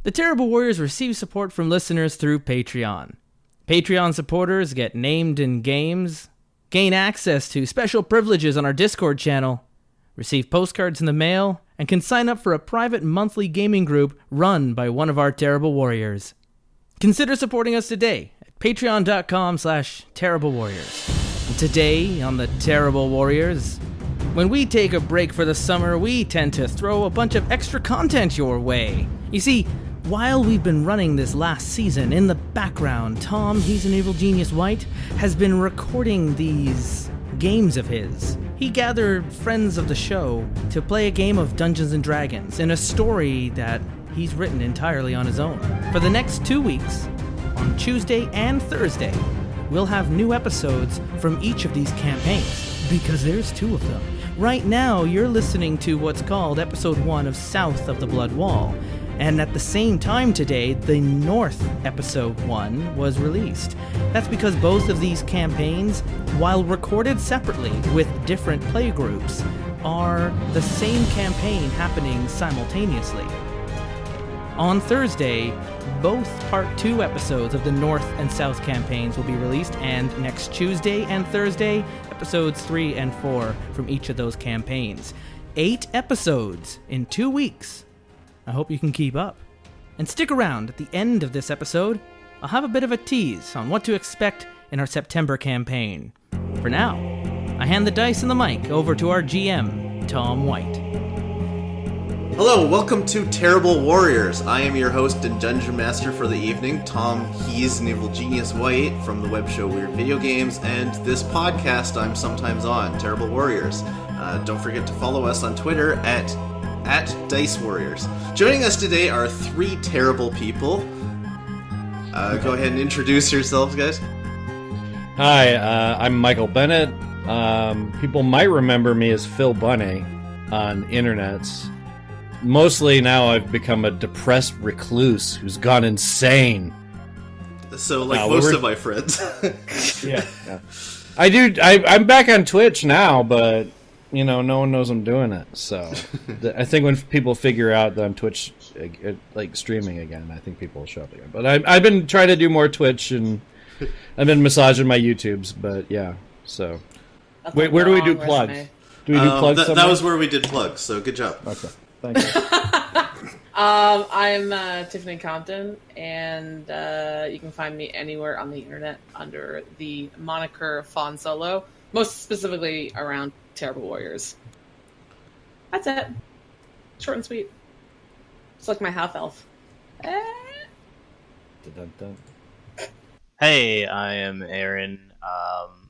The Terrible Warriors receive support from listeners through Patreon. Patreon supporters get named in games, gain access to special privileges on our Discord channel, receive postcards in the mail, and can sign up for a private monthly gaming group run by one of our Terrible Warriors. Consider supporting us today at patreon.com/Terrible Warriors. And today on the Terrible Warriors, when we take a break for the summer, we tend to throw a bunch of extra content your way. You see, while we've been running this last season, in the background, Tom, he's an evil genius white, has been recording these games of his. He gathered friends of the show to play a game of Dungeons & Dragons in a story that he's written entirely on his own. For the next 2 weeks, on Tuesday and Thursday, we'll have new episodes from each of these campaigns, because there's 2 of them. Right now, you're listening to what's called Episode 1 of South of the Blood Wall. And at the same time today, the North Episode 1 was released. That's because both of these campaigns, while recorded separately with different playgroups, are the same campaign happening simultaneously. On Thursday, both Part 2 episodes of the North and South campaigns will be released, and next Tuesday and Thursday, Episodes 3 and 4 from each of those campaigns. 8 episodes in 2 weeks. I hope you can keep up. And stick around at the end of this episode. I'll have a bit of a tease on what to expect in our September campaign. For now, I hand the dice and the mic over to our GM, Tom White. Hello, welcome to Terrible Warriors. I am your host and Dungeon Master for the evening, Tom. He's an evil genius white from the web show Weird Video Games, and this podcast I'm sometimes on, Terrible Warriors. Don't forget to follow us on Twitter at Dice Warriors. Joining us today are 3 terrible people. Go ahead and introduce yourselves, guys. Hi, I'm Michael Bennett. People might remember me as Phil Bunny on internets. Mostly now I've become a depressed recluse who's gone insane. So, like most of my friends. Yeah. I'm back on Twitch now, but you know, no one knows I'm doing it. So I think when people figure out that I'm Twitch, like streaming again, I think people will show up again. But I've been trying to do more Twitch, and I've been massaging my YouTubes. But yeah, so where do we do plugs? Do we do plugs? That was where we did plugs. So good job. Okay, thank you. I'm Tiffany Compton, and you can find me anywhere on the internet under the moniker Fawn Solo, most specifically around Terrible Warriors. That's it. Short and sweet. It's like my half elf. Hey, I am Aaron,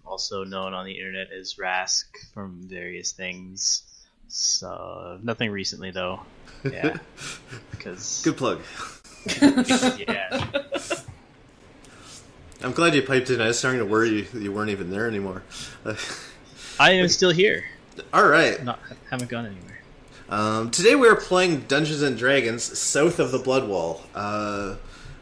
also known on the internet as Rask from various things. So nothing recently though. Yeah, because good plug. Yeah. I'm glad you piped in. I was starting to worry you weren't even there anymore. I am still here. All right. Haven't gone anywhere. Today we are playing Dungeons & Dragons South of the Blood Wall.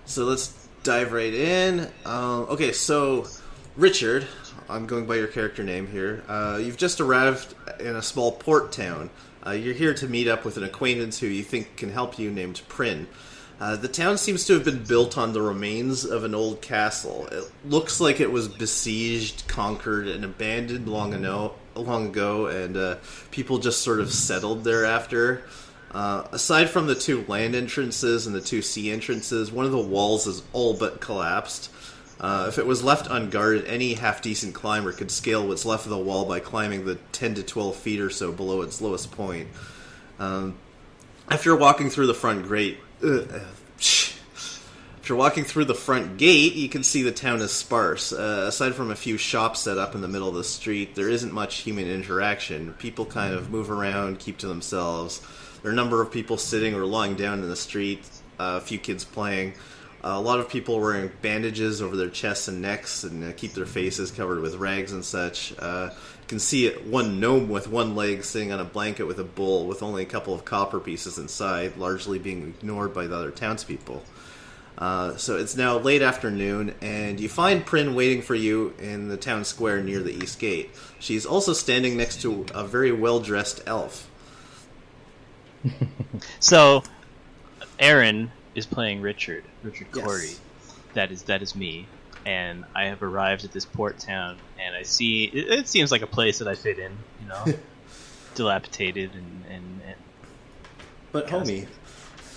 So let's dive right in. Okay, so Richard, I'm going by your character name here. You've just arrived in a small port town. You're here to meet up with an acquaintance who you think can help you named Prin. The town seems to have been built on the remains of an old castle. It looks like it was besieged, conquered, and abandoned long ago, and people just sort of settled thereafter. Aside from the 2 land entrances and the 2 sea entrances, one of the walls is all but collapsed. If it was left unguarded, any half-decent climber could scale what's left of the wall by climbing the 10 to 12 feet or so below its lowest point. After walking through the front gate, you can see the town is sparse. Aside from a few shops set up in the middle of the street, there isn't much human interaction. People kind of move around, keep to themselves. There are a number of people sitting or lying down in the street, a few kids playing. A lot of people wearing bandages over their chests and necks and keep their faces covered with rags and such. You can see one gnome with one leg sitting on a blanket with a bowl with only a couple of copper pieces inside, largely being ignored by the other townspeople. So it's now late afternoon, and you find Prin waiting for you in the town square near the east gate. She's also standing next to a very well-dressed elf. So, Aaron, is playing Richard Yes. Corey. That is me, and I have arrived at this port town, and I see it seems like a place that I fit in, you know, dilapidated and But homie.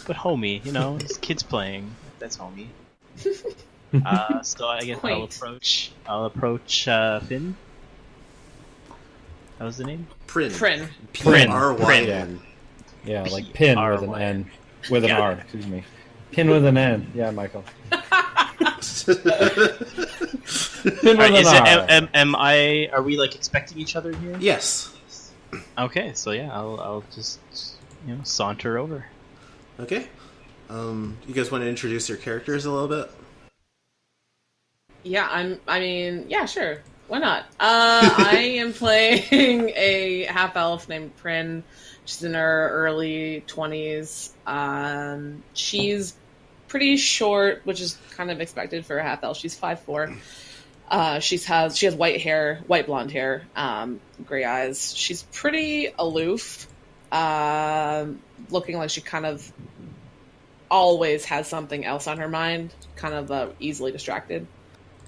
but homey, you know, it's kids playing. That's homey. So I guess Quaint. I'll approach Finn. That was the name? Prin. Prin. P-R-Y-N. Yeah, like pin with an P-R-Y-N. N. With an Yeah. R, excuse me. Pin with an N. Yeah, Michael. Pin with Alright, an R. am I? Are we like expecting each other here? Yes. Okay, so yeah, I'll just saunter over. Okay. You guys want to introduce your characters a little bit? Yeah, yeah, sure. Why not? I am playing a half elf named Prin. She's in her early 20s. She's pretty short, which is kind of expected for a half elf. She's 5'4". She has white hair, white blonde hair, gray eyes. She's pretty aloof, looking like she kind of always has something else on her mind, kind of easily distracted.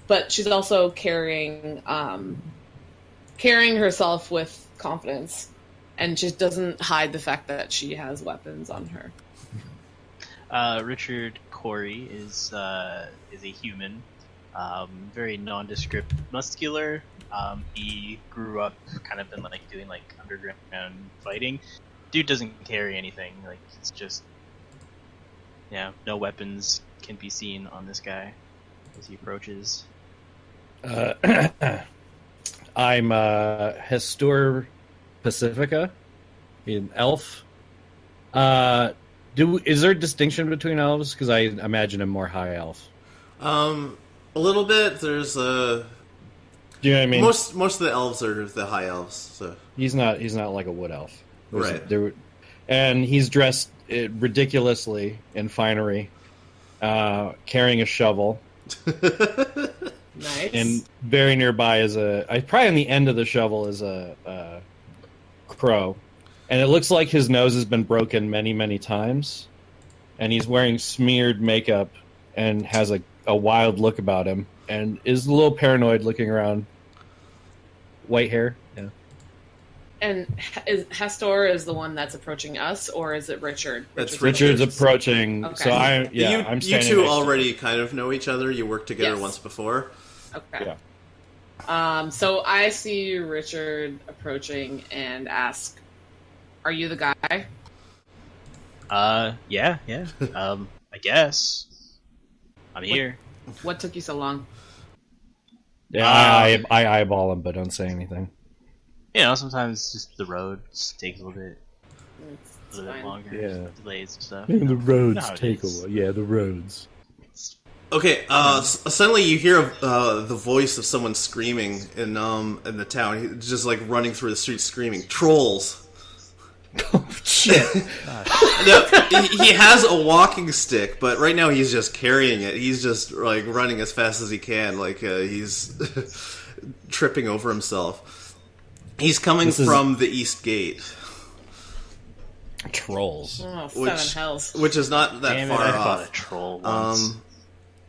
But she's also carrying herself with confidence, and just doesn't hide the fact that she has weapons on her. Richard Corey is a human, very nondescript, muscular. He grew up kind of in like doing like underground fighting. Dude doesn't carry anything. Like it's just no weapons can be seen on this guy as he approaches. I'm Hestor Pacifica, an elf. Is there a distinction between elves? Because I imagine him more high elf. A little bit. There's Do you know what I mean? most of the elves are the high elves. So He's not like a wood elf, Right. And he's dressed ridiculously in finery, carrying a shovel. Nice. And very nearby is probably on the end of the shovel is a crow. And it looks like his nose has been broken many, many times. And he's wearing smeared makeup and has a wild look about him. And is a little paranoid looking around. White hair. Yeah. And Hastor is the one that's approaching us, or is it Richard? That's Richard's Richard's. approaching. Okay. So I'm you standing two next to already kind of know each other. You worked together Yes. once before. Okay. Yeah. So I see Richard approaching and ask, "Are you the guy?" Yeah. I guess I'm here. What took you so long? Yeah, I eyeball him, but don't say anything. You know, sometimes just the road just takes a little bit It's a little bit fine. longer. Yeah. Delays and stuff. The You know roads how it take a is. while. Yeah, the roads. Okay. Suddenly you hear the voice of someone screaming in the town. He's just like running through the streets screaming, "Trolls!" Oh shit! No, he has a walking stick, but right now he's just carrying it. He's just like running as fast as he can, like he's tripping over himself. He's coming from the east gate, Trolls. Oh, Which- seven hells. which is not that Damn it, far I fought a off. troll once.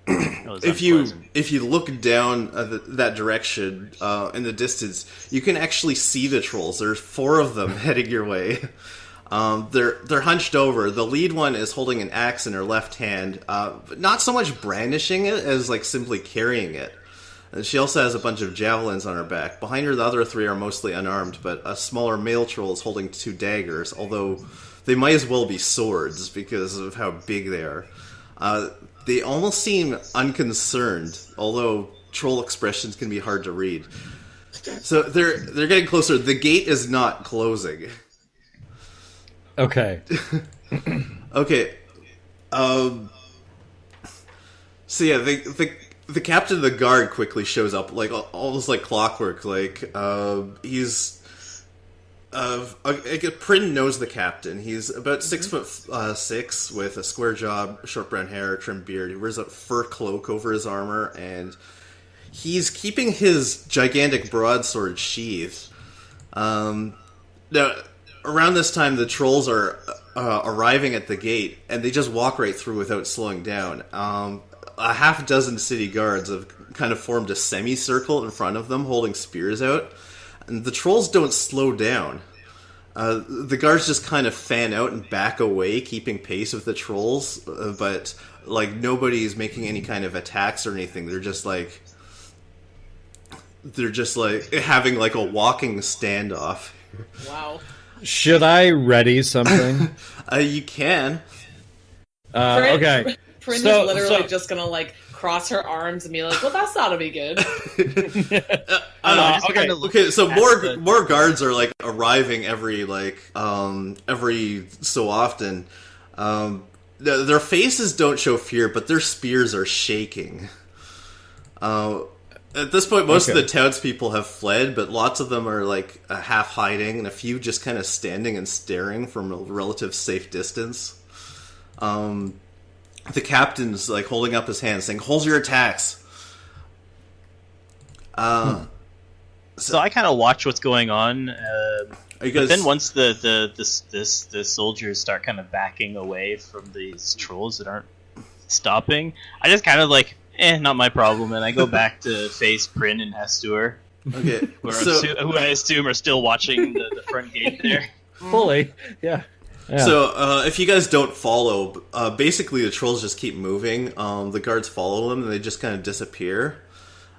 That was If unpleasant. you look down that direction in the distance, you can actually see the trolls. There's 4 of them heading your way. They're hunched over. The lead one is holding an axe in her left hand, but not so much brandishing it as like simply carrying it. And she also has a bunch of javelins on her back. Behind her, the other 3 are mostly unarmed, but a smaller male troll is holding 2 daggers, although they might as well be swords because of how big they are. They almost seem unconcerned, although troll expressions can be hard to read. So they're getting closer. The gate is not closing. Okay. Okay. So yeah, the captain of the guard quickly shows up, like almost like clockwork. Like he's Prin knows the captain. He's about 6'6" with a square jaw, short brown hair, trimmed beard. He wears a fur cloak over his armor, and he's keeping his gigantic broadsword sheathed. Now, around this time, the trolls are arriving at the gate, and they just walk right through without slowing down. A half dozen city guards have kind of formed a semicircle in front of them, holding spears out, and the trolls don't slow down. The guards just kind of fan out and back away, keeping pace with the trolls, but like nobody's making any kind of attacks or anything. They're just like having like a walking standoff. Wow. Should I ready something? You can. Okay. Prin is literally just gonna like cross her arms and be like, "Well, that's gotta be good." Okay. So more guards are like arriving every so often. Their faces don't show fear, but their spears are shaking. At this point, most of the townspeople have fled, but lots of them are like half hiding, and a few just kind of standing and staring from a relative safe distance. The captain's like holding up his hand, saying, "Hold your attacks." So I kind of watch what's going on. But then once the soldiers start kind of backing away from these trolls that aren't stopping, I just kind of like, not my problem, and I go back to face Prin and Hastur. Okay, who I assume are still watching the front gate there. Fully, yeah. So, if you guys don't follow, basically the trolls just keep moving. The guards follow them, and they just kind of disappear.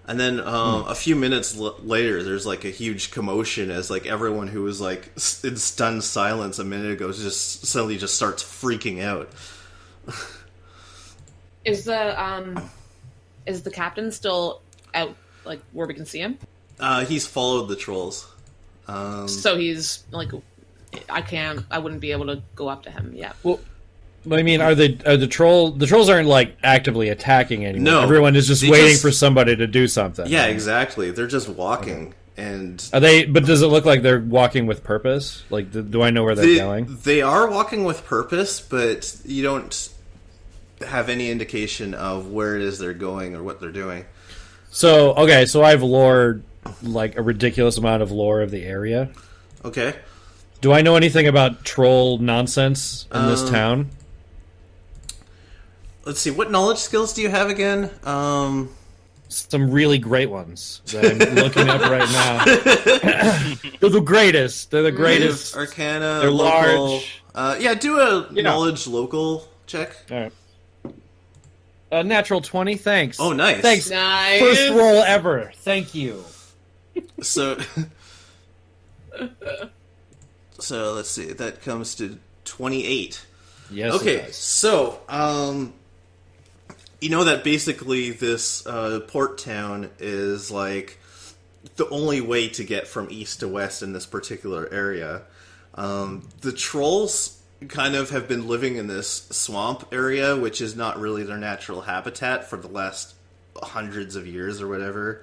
And then a few minutes later, there's like a huge commotion as like everyone who was like in stunned silence a minute ago just suddenly just starts freaking out. Is the captain still out, like where we can see him? He's followed the trolls. So he's like, I wouldn't be able to go up to him yet. Well, I mean, are the trolls aren't like actively attacking anyone. No, everyone is just waiting for somebody to do something. Yeah, exactly. They're just walking, and are they? But does it look like they're walking with purpose? Like, do I know where they're going? They are walking with purpose, but you don't have any indication of where it is they're going or what they're doing. So I've lore, like a ridiculous amount of lore of the area. Okay. Do I know anything about troll nonsense in this town? Let's see. What knowledge skills do you have again? Some really great ones that I'm looking up right now. They're the greatest. They're the greatest. Arcana. They're local. large. Do a knowledge local check. All right. Natural 20. Thanks. Oh, nice. Thanks. Nice. First roll ever. Thank you. So let's see. That comes to 28. Yes. Okay. So, you know that basically this port town is like the only way to get from east to west in this particular area. The trolls kind of have been living in this swamp area, which is not really their natural habitat for the last hundreds of years or whatever.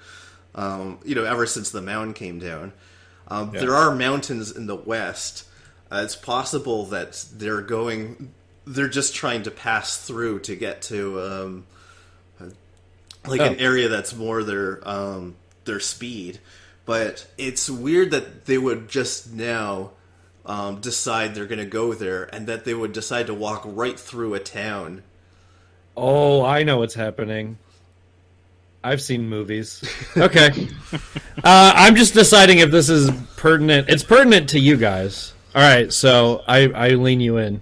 Ever since the mound came down. There are mountains in the west. It's possible that they're just trying to pass through to get to an area that's more their speed. But it's weird that they would just now decide they're going to go there, and that they would decide to walk right through a town. Oh, I know what's happening. I've seen movies. Okay. I'm just deciding if this is pertinent. It's pertinent to you guys. All right, so I lean you in.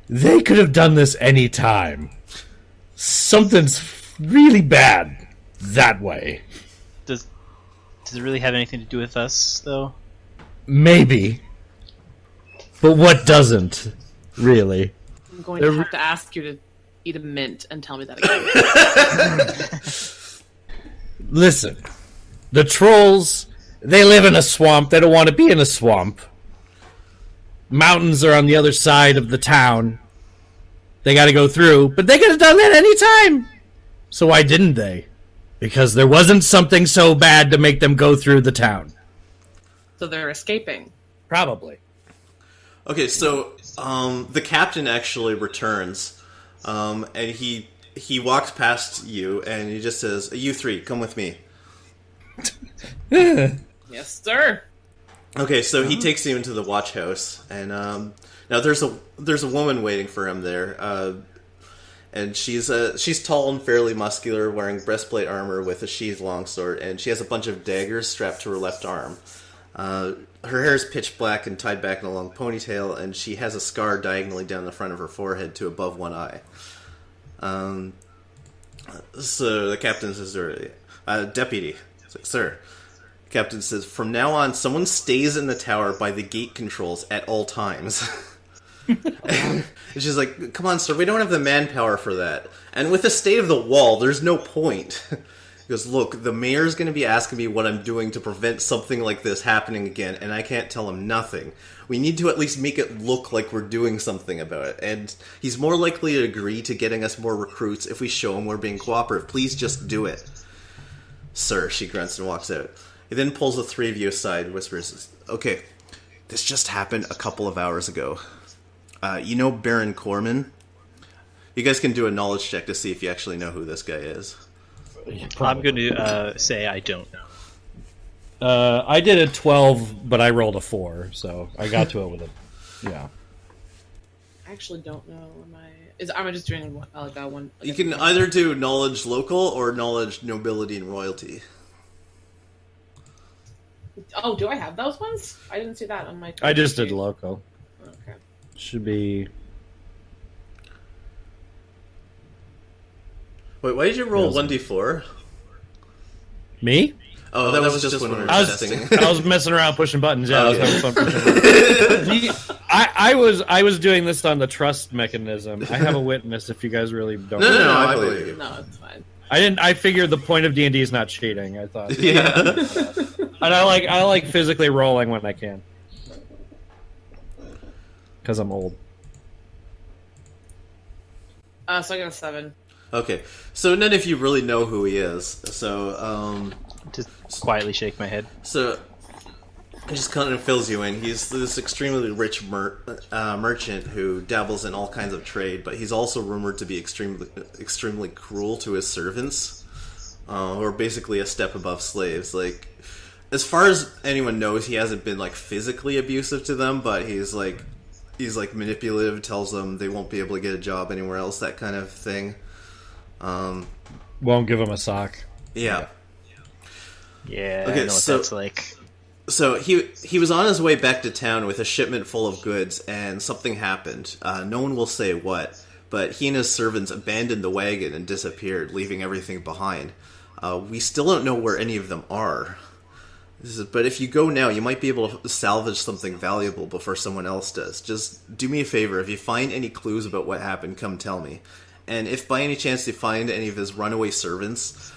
They could have done this any time. Something's really bad that way. Does it really have anything to do with us, though? Maybe. But what doesn't, really? I'm going to have to ask you to eat a mint and tell me that again. Listen, the trolls, they live in a swamp. They don't want to be in a swamp. Mountains are on the other side of the town. They got to go through, but they could have done that any time. So why didn't they? Because there wasn't something so bad to make them go through the town. So they're escaping. Probably. Okay, so the captain actually returns. And he walks past you, and he just says, "You three, come with me." Yes, sir. Okay, so he takes you into the watch house, and now there's a woman waiting for him there, and she's tall and fairly muscular, wearing breastplate armor with a sheathed longsword, and she has a bunch of daggers strapped to her left arm. Her hair is pitch black and tied back in a long ponytail, and she has a scar diagonally down the front of her forehead to above one eye. So the captain says, "Deputy, sir." Captain says, "From now on, someone stays in the tower by the gate controls at all times." And she's like, "Come on, sir, we don't have the manpower for that. And with the state of the wall, there's no point." He goes, "Look, the mayor's going to be asking me what I'm doing to prevent something like this happening again, and I can't tell him nothing. We need to at least make it look like we're doing something about it. And he's more likely to agree to getting us more recruits if we show him we're being cooperative. Please just do it." "Sir," she grunts and walks out. He then pulls the three of you aside and whispers, "Okay, this just happened a couple of hours ago. You know Baron Corman? You guys can do a knowledge check to see if you actually know who this guy is." I'm going to say I don't know. I did a 12, but I rolled a 4, so I got to it with it. Yeah. I actually don't know. Am I just doing one? One. You can either do knowledge local or knowledge nobility and royalty. Oh, do I have those ones? I didn't see that on my. I just did local. Okay. Should be. Wait, why did you roll 1d4? Me? Oh, that was just when we were testing. I was messing around pushing buttons. Yeah, I was having fun pushing buttons. I was doing this on the trust mechanism. I have a witness. If you guys really don't. No, I believe you. No, it's fine. I figured the point of D&D is not cheating. I thought. Yeah. And I like physically rolling when I can. Because I'm old. So I got a 7. Okay, so none of you really know who he is. So, Just quietly shake my head. So, it just kind of fills you in. He's this extremely rich merchant who dabbles in all kinds of trade, but he's also rumored to be extremely cruel to his servants, who are basically a step above slaves. Like, as far as anyone knows, he hasn't been like physically abusive to them, but he's manipulative, tells them they won't be able to get a job anywhere else, that kind of thing. Won't give him a sock. Yeah. Yeah, Okay, I know what that's like. So he was on his way back to town with a shipment full of goods, and something happened. No one will say what, but he and his servants abandoned the wagon and disappeared, leaving everything behind. We still don't know where any of them are. But if you go now, you might be able to salvage something valuable before someone else does. Just do me a favor. If you find any clues about what happened, come tell me. And if by any chance you find any of his runaway servants,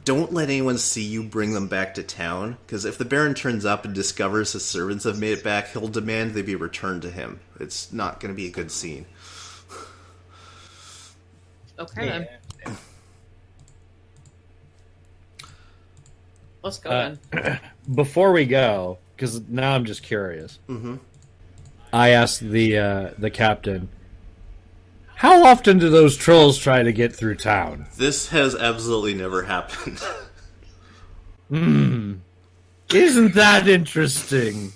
don't let anyone see you bring them back to town, because if the Baron turns up and discovers his servants have made it back, he'll demand they be returned to him. It's not going to be a good scene. Okay, then. Let's go then. Before we go, because now I'm just curious. Mm-hmm. I asked the captain, how often do those trolls try to get through town? This has absolutely never happened. Isn't that interesting?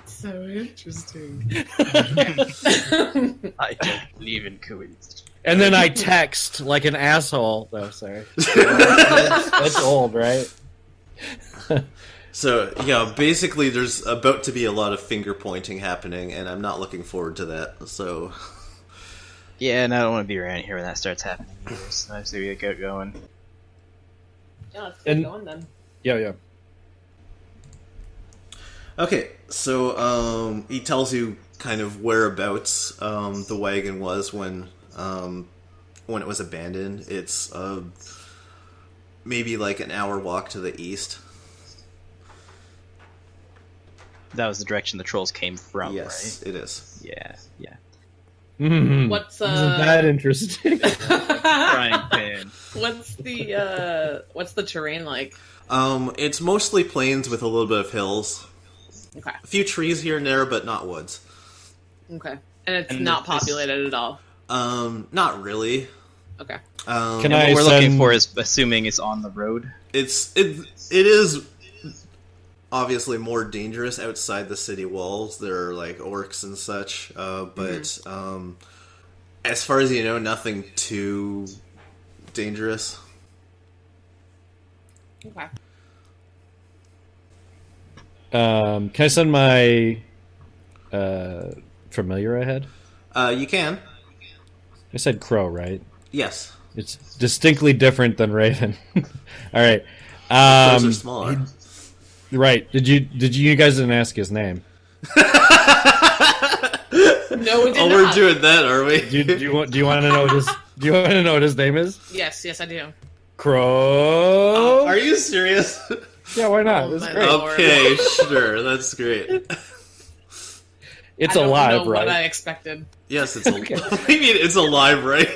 So interesting. I don't believe in coincidence. And then I text like an asshole. Oh, sorry. That's old, right? So, yeah, basically there's about to be a lot of finger pointing happening, and I'm not looking forward to that, so... Yeah, and I don't want to be around here when that starts happening either, so I see we get going. Yeah, let's get going then. Yeah. Okay, so he tells you kind of whereabouts the wagon was when it was abandoned. It's maybe like an hour walk to the east. That was the direction the trolls came from, Yes, right? it is. Yeah. What's Isn't that interesting? Frying pan. what's the terrain like? It's mostly plains with a little bit of hills. Okay. A few trees here and there, but not woods. Okay. And it's not populated at all. Not really. Okay. Can And I what we're looking send- for is assuming it's on the road. It is obviously more dangerous outside the city walls. There are like orcs and such, but as far as you know, nothing too dangerous. Okay. Can I send my familiar ahead? You can. I said crow, right? Yes. It's distinctly different than raven. All right. Those are smaller. Right. Did you guys didn't ask his name? No, we did Oh, not. we're doing that, are we? Do you want to know what his name is? Yes, I do. Crow. Are you serious? Yeah, why not? Oh, That's my great. Lord. Okay, sure. That's great. It's I don't alive, know right? what I expected. Yes, it's alive. I mean, it's alive, right?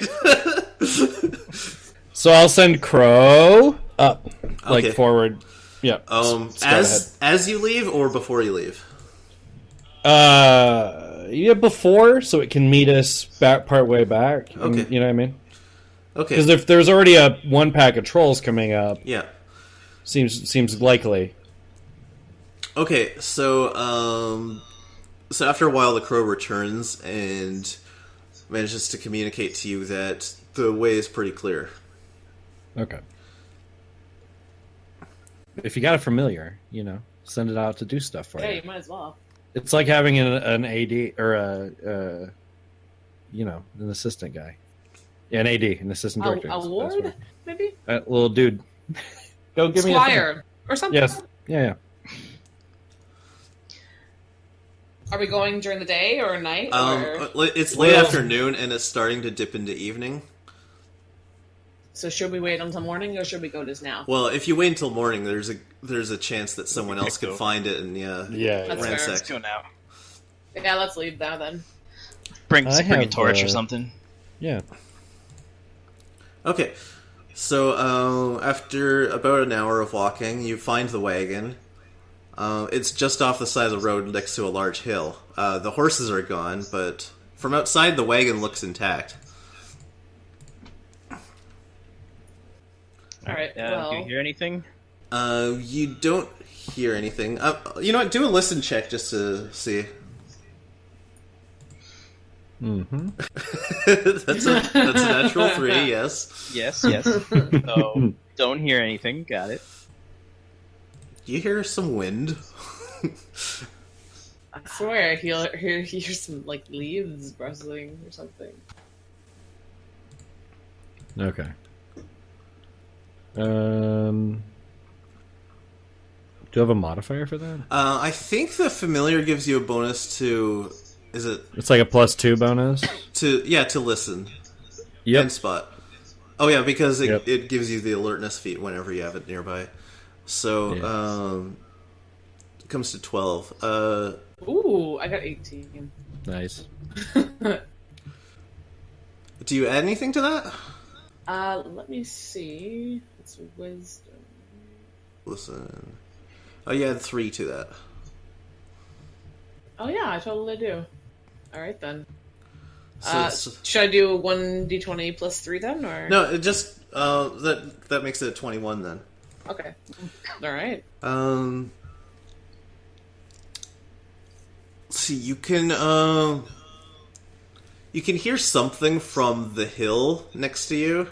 So I'll send Crow up, like Okay. forward. Yeah. Scout As you leave or before you leave? Yeah, before, so it can meet us back part way back. Okay. You know what I mean? Okay. Because if there's already a one pack of trolls coming up, Yeah. seems likely. Okay, so after a while, the crow returns and manages to communicate to you that the way is pretty clear. Okay. If you got a familiar, send it out to do stuff for Yeah, you. you might as well. It's like having an AD or an assistant guy. Yeah, an AD, an assistant director. A ward, maybe? Little dude. Go give me a Squire or something? Yes. Yeah. Are we going during the day or night? Or... It's late afternoon and it's starting to dip into evening. So should we wait until morning or should we go just now? Well, if you wait until morning, there's a chance that someone else could find it and That's ransack. Let's go now. Yeah, let's leave now then. Bring I a have, torch or something. Yeah. Okay, so after about an hour of walking, you find the wagon. It's just off the side of the road next to a large hill. The horses are gone, but from outside, the wagon looks intact. All right. Do Well, you hear anything? You don't hear anything. You know what? Do a listen check just to see. Mm-hmm. That's a natural 3. Yes. Yes. So don't hear anything. Got it. Do you hear some wind? I swear I hear some like leaves rustling or something. Okay. Do you have a modifier for that? I think the familiar gives you a bonus to. Is it It's like a +2 bonus. to listen Yep. and spot? Oh yeah, because Yep. it gives you the alertness feat whenever you have it nearby. So it comes to 12. Ooh, I got 18. Nice. Do you add anything to that? Let me see. It's wisdom. Listen. Oh, you add 3 to that. Oh yeah, I totally do. All right then. So Should I do 1d20 plus 3 then, or no, it just that makes it a 21 then. Okay. All right. Let's see, you can hear something from the hill next to you.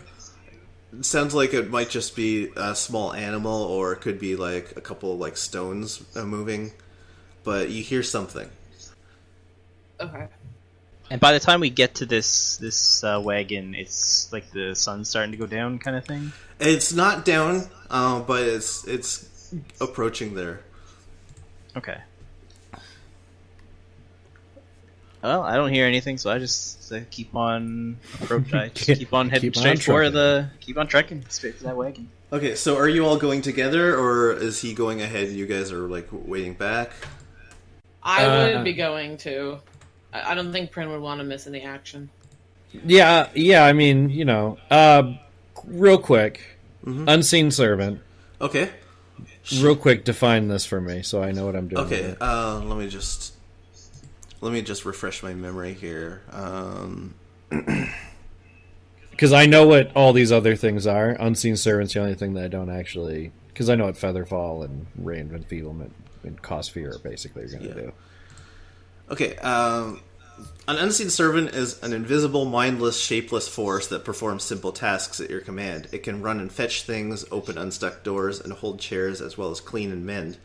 It sounds like it might just be a small animal, or it could be like a couple like stones moving. But you hear something. Okay. And by the time we get to this wagon, it's like the sun's starting to go down, kind of thing. It's not down, but it's approaching there. Okay. Well, I don't hear anything, so I just keep on approach. I just keep on heading Keep on straight for trucking. keep on trekking straight to that wagon. Okay, so are you all going together, or is he going ahead and you guys are like waiting back? I would be going to. I don't think Prin would want to miss any action. Yeah. I mean, real quick, unseen servant. Okay. Real quick, define this for me so I know what I'm doing. Okay, with it. let me just refresh my memory here. Because I know what all these other things are. Unseen Servant's the only thing that I don't actually... Because I know what Featherfall and Ray and Enfeeblement and Cause Fear basically are going to do. Okay, an Unseen Servant is an invisible, mindless, shapeless force that performs simple tasks at your command. It can run and fetch things, open unstuck doors, and hold chairs, as well as clean and mend.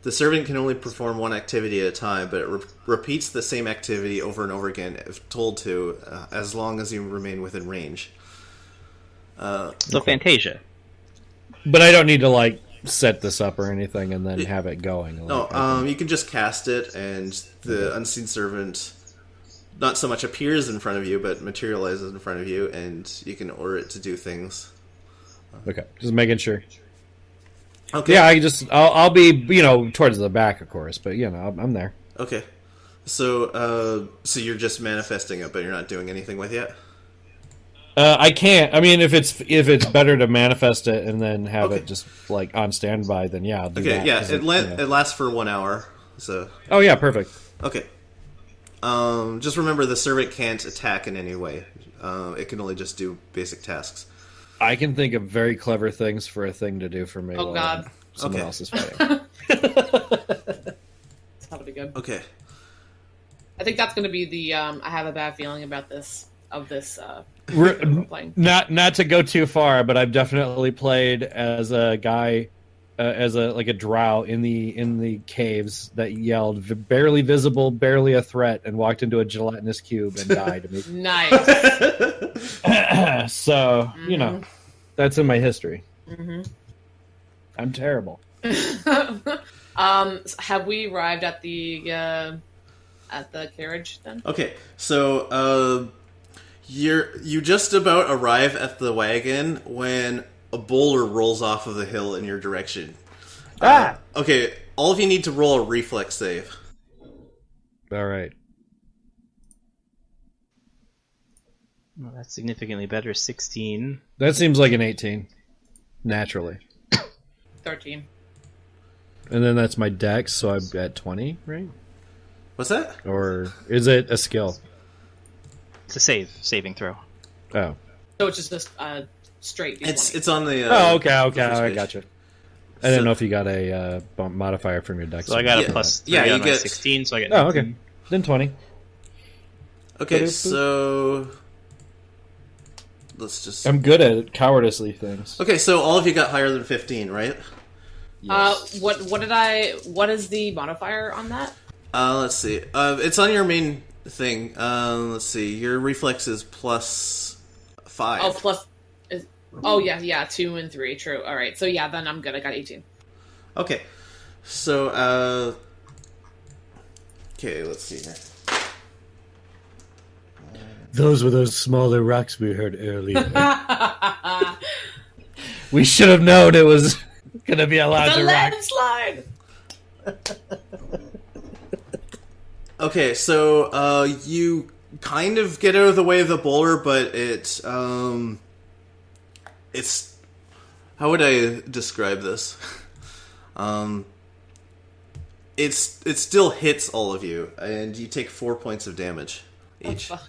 The servant can only perform one activity at a time, but it repeats the same activity over and over again if told to, as long as you remain within range. So Fantasia. But I don't need to, like, set this up or anything and then have it going. No, you can just cast it, and the Unseen Servant not so much appears in front of you, but materializes in front of you, and you can order it to do things. Okay, just making sure. Okay. Yeah, I'll be, towards the back, of course, but, I'm there. Okay. So you're just manifesting it, but you're not doing anything with it? I can't. I mean, if it's better to manifest it and then have it just, like, on standby, then yeah, I'll do that. Okay, yeah, it lasts for 1 hour, so... Oh, yeah, perfect. Okay. Just remember the servant can't attack in any way. It can only just do basic tasks. I can think of very clever things for a thing to do for me. Oh, God. Someone else is fighting. That'll be good. Okay. I think that's going to be the. I have a bad feeling about this. Playing. Not to go too far, but I've definitely played as a guy, as a drow in the caves that yelled "barely visible, barely a threat," and walked into a gelatinous cube and died. Nice. So that's in my history. Mm-hmm. I'm terrible. Have we arrived at the carriage then? Okay, so you just about arrive at the wagon when a boulder rolls off of the hill in your direction. Okay, all of you need to roll a reflex save. All right. Well, that's significantly better. 16. That seems like an 18, naturally. 13. And then that's my dex, so I'm at 20, right? What's that? Or is it a skill? It's a saving throw. Oh. So it's just a straight. It's on the. Okay, I gotcha. I didn't know if you got a modifier from your dex. So I got a plus 3 on my 16, so I get 19. Oh, okay. Then 20. Okay, so let's just. I'm good at cowardly things. Okay, so all of you got higher than 15, right? Yes. What is the modifier on that? Let's see. It's on your main thing. Let's see. Your reflex is plus 5. Oh, plus. Oh yeah, 2 and 3. True. All right. So yeah, then I'm good. I got 18. Okay. So okay, let's see here. Those were those smaller rocks we heard earlier. We should have known it was going to be a larger rock. Landslide. Okay, so you kind of get out of the way of the boulder, but it's how would I describe this? It still hits all of you, and you take 4 points of damage each. Oh,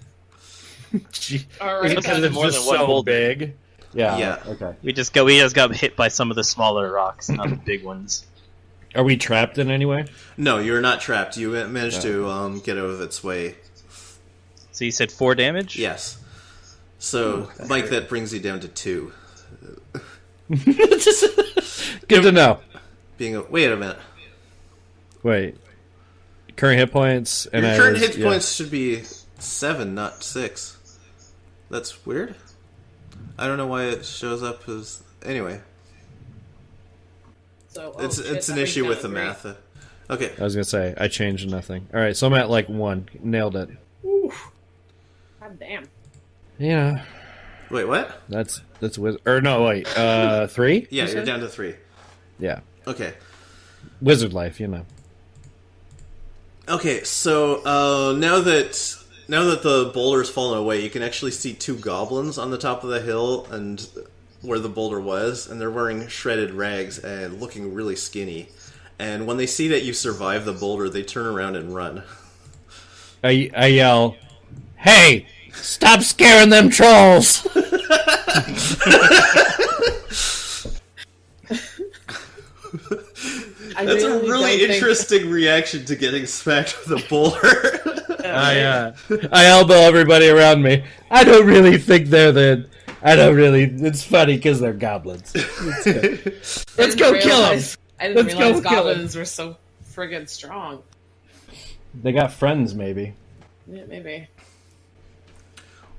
all right. Because It's more just than one so boulder. big. Yeah. Okay. We just got hit by some of the smaller rocks, not the big ones. Are we trapped in any way? No, you're not trapped. You managed to get out of its way. So you said 4 damage? Yes. So, Mike, that brings you down to 2. Good to know. Wait a minute. Wait. Current hit points. And Your current hit points should be 7, not 6. That's weird. I don't know why it shows up as... Anyway. So, It's an issue with the math. Okay. I was going to say, I changed nothing. Alright, so I'm at like 1. Nailed it. Oof. God damn. Yeah. Wait, what? That's wizard. Or no, wait. 3? Yeah, you're down to 3. Yeah. Okay. Wizard life, Okay, so now that the boulder's fallen away, you can actually see 2 goblins on the top of the hill and where the boulder was, and they're wearing shredded rags and looking really skinny. And when they see that you survive the boulder, they turn around and run. I yell, "Hey! Stop scaring them trolls!" That's a really interesting reaction to getting smacked with a boulder. I elbow everybody around me. I don't really think they're the. I don't really. It's funny because they're goblins. Let's go kill them. I didn't realize goblins were so friggin' strong. They got friends, maybe. Yeah, maybe.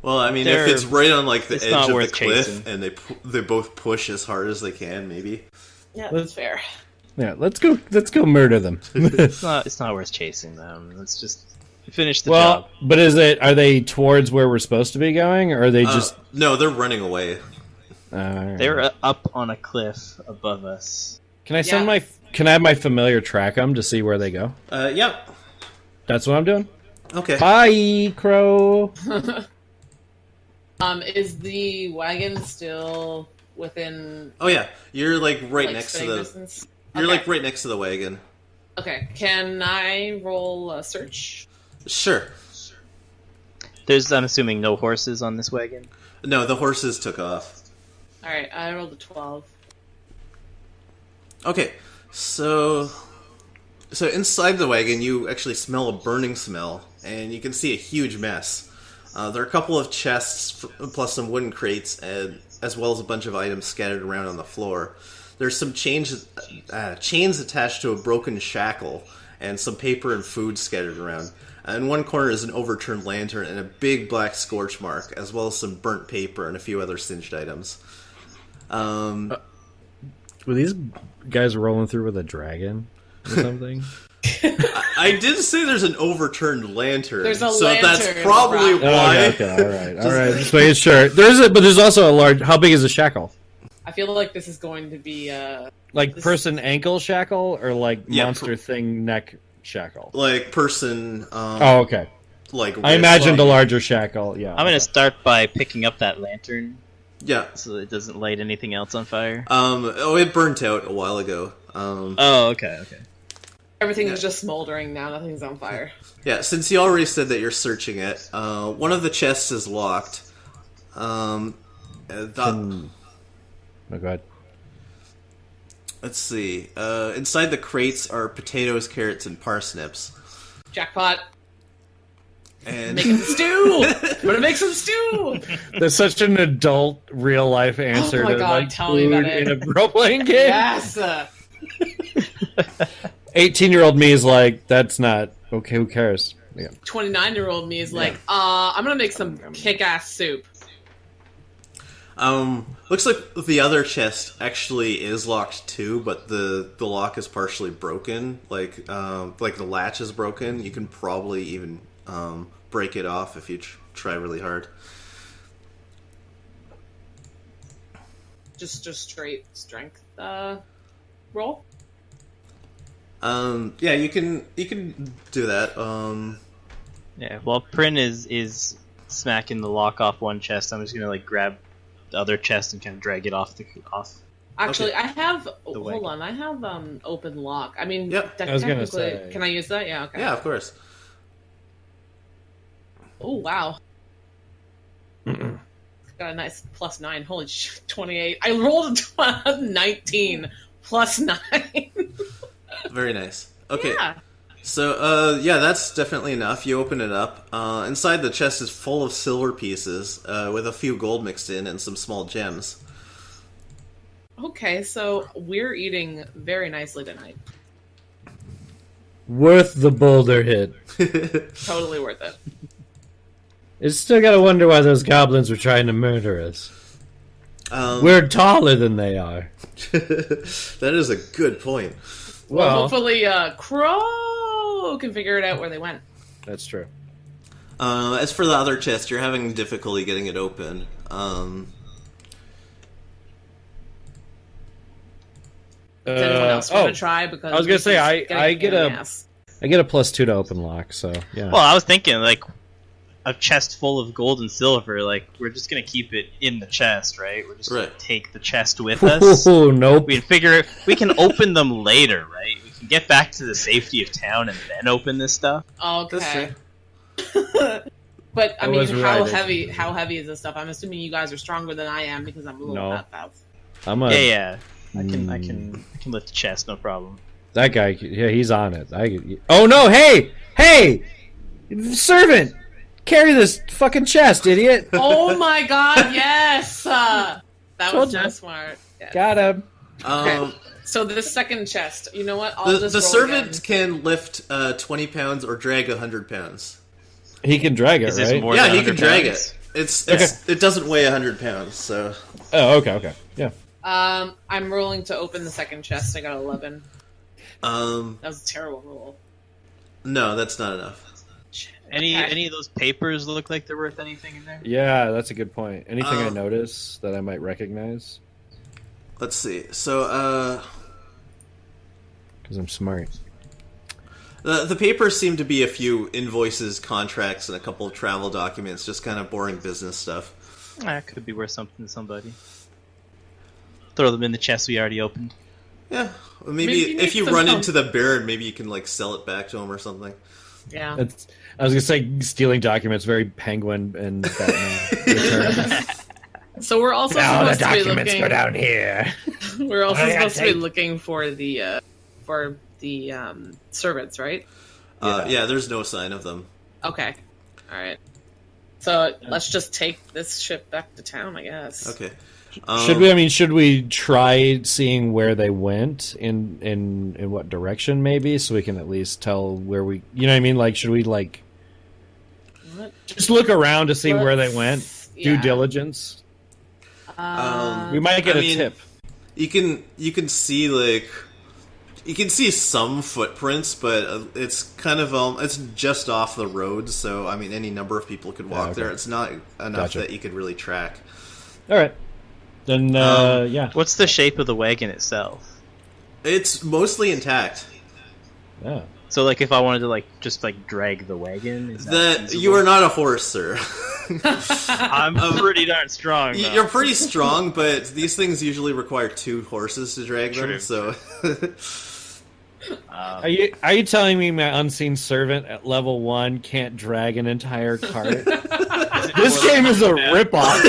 Well, I mean, if it's right on like the edge of the cliff, chasing. and they both push as hard as they can, maybe. Yeah, that's fair. Yeah, let's go murder them. It's not worth chasing them. Let's just finish the job. But are they towards where we're supposed to be going, or are they just? No, they're running away. They're up on a cliff above us. Can I Can I have my familiar track them to see where they go? Yeah. That's what I'm doing. Okay. Bye, Crow. Is the wagon still within? Oh yeah, you're like right next to the. Distance? You're like right next to the wagon. Okay, can I roll a search? Sure. There's, I'm assuming, no horses on this wagon? No, the horses took off. Alright, I rolled a 12. Okay, so inside the wagon, you actually smell a burning smell, and you can see a huge mess. There are a couple of chests, plus some wooden crates, as well as a bunch of items scattered around on the floor. There's some chains attached to a broken shackle, and some paper and food scattered around. In one corner is an overturned lantern and a big black scorch mark, as well as some burnt paper and a few other singed items. Were these guys rolling through with a dragon or something? I did say there's an overturned lantern. There's a so lantern. That's probably why. Okay, all right. Just making sure. But there's also a large. How big is the shackle? I feel like this is going to be person ankle shackle or monster thing neck shackle. Like person. Oh, okay. Like I imagined a larger shackle. Yeah. I'm gonna start by picking up that lantern. Yeah. So it doesn't light anything else on fire. It burnt out a while ago. Okay. everything is just smoldering now. Nothing's on fire. Yeah, since you already said that you're searching it, one of the chests is locked. Oh, God. Let's see. Inside the crates are potatoes, carrots, and parsnips. Jackpot. And Making stew! I'm gonna make some stew! That's such an adult, real-life answer my to God, like tell me food about it. in a role-playing game. Yes! 18-year-old me is like, that's not... Okay, who cares? Yeah. 29-year-old me is like, I'm gonna make some kick-ass soup. Looks like the other chest actually is locked too, but the lock is partially broken. Like the latch is broken. You can probably even break it off if you try really hard. Just straight strength roll. Yeah, you can do that. Yeah, while Prin is smacking the lock off one chest, I'm just gonna like grab the other chest and kind of drag it off. Actually, Okay. I have. wagon. Hold on, I have open lock. I mean, Yep. I was gonna technically, say. can I use that? Yeah. Okay. Yeah, of course. Oh wow. Got a nice +9. Holy shit, 28. I rolled a 19 +9. Very nice. Okay. Yeah. So, that's definitely enough. You open it up. Inside the chest is full of silver pieces, with a few gold mixed in and some small gems. Okay, so we're eating very nicely tonight. Worth the boulder hit. Totally worth it. It's still gotta wonder why those goblins were trying to murder us. We're We're taller than they are. that is a good point. Well, hopefully, Crow can figure it out where they went. That's true. As for the other chest, you're having difficulty getting it open. Does anyone else want to try? Because I was gonna say, this is I getting get a a- pain in the ass. I get a +2 to open lock, so yeah. Well, I was thinking like a chest full of gold and silver. Like we're just gonna keep it in the chest, right? We're just gonna Right. take the chest with us. Ooh, nope. We can figure we can open them later, right? We can get back to the safety of town and then open this stuff. Okay. That's true. But I That mean, was how right. heavy is this stuff? I'm assuming you guys are stronger than I am because I'm a little No. fat. I'm a Yeah. I can lift the chest, no problem. that guy. Yeah, he's on it. Oh no! Hey, servant, carry this fucking chest, idiot. Oh my god, yes! That Told was so ya. smart. Yes. Got him. Okay. So the second chest, you know what? I'll The just roll servant again. can lift 20 pounds or drag 100 pounds. He can drag it, Is this right? more Yeah, than he can 100 drag pounds? it. It doesn't weigh 100 pounds, so Oh, okay, yeah. I'm rolling to open the second chest. I got 11. That was a terrible roll. no, that's not enough. Any of those papers look like they're worth anything in there? Yeah, that's a good point. Anything I Um, notice that I might recognize? Let's see. So, Because I'm smart. the papers seem to be a few invoices, contracts, and a couple of travel documents, just kind of boring business stuff. That could be worth something to somebody. Throw them in the chest we already opened. Yeah, well, maybe Maybe if you some run help. into the Baron, maybe you can like sell it back to him or something. Yeah. I was gonna say stealing documents, very Penguin and Batman. Returns. So we're also supposed to be looking. down here. We're also Oh, yeah, supposed to be take- looking for the servants, right? Yeah, there's no sign of them. Okay. All right. So let's just take this ship back to town, I guess. Okay. Should we try seeing where they went in what direction maybe, so we can at least tell where we, you know what I mean? Like, should we like What? just look around to see where they went? Due Yeah. diligence. We might get I a mean, tip. You can see some footprints, but it's kind of it's just off the road. So I mean, any number of people could walk okay. there. It's not enough Gotcha. that you could really track. All right. Then yeah. What's the shape of the wagon itself? It's mostly intact. Yeah. So, like, if I wanted to, like, just, like, drag the wagon, is that feasible? You are not a horse, sir. I'm pretty darn strong, though. You're pretty strong, but these things usually require 2 horses to drag them. True, So, Are you telling me my unseen servant at level 1 can't drag an entire cart? This game is a ripoff.